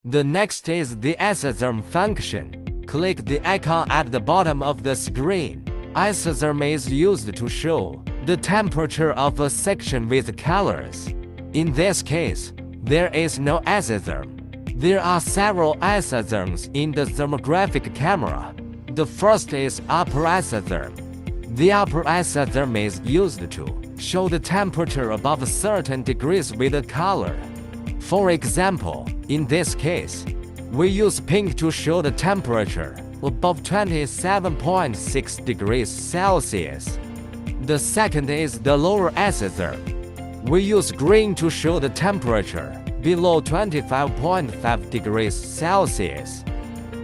The next is the Isotherm function. Click the icon at the bottom of the screen. Isotherm is used to show the temperature of a section with colors. In this case, there is no isotherm. There are several isotherms in the thermographic camera. The first is upper isotherm. The upper isotherm is used to show the temperature above certain degrees with a color. For example, in this case, we use pink to show the temperature above 27.6 degrees Celsius. The second is the lower isotherm. We use green to show the temperature below 25.5 degrees Celsius.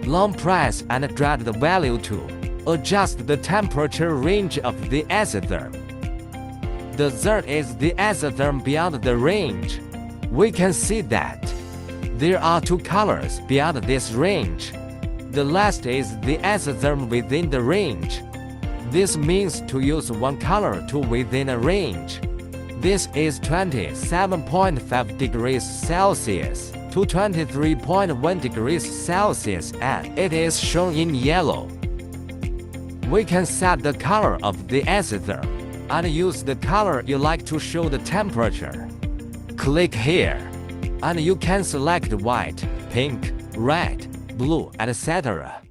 Long press and drag the value to adjust the temperature range of the isotherm. The third is the isotherm beyond the range. We can see that there are two colors beyond this range. The last is the isotherm within the range. This means to use one color to within a range. This is 27.5 degrees Celsius to 23.1 degrees Celsius, and it is shown in yellow. We can set the color of the isotherm and use the color you like to show the temperature. Click here, and you can select white, pink, red, blue, etc.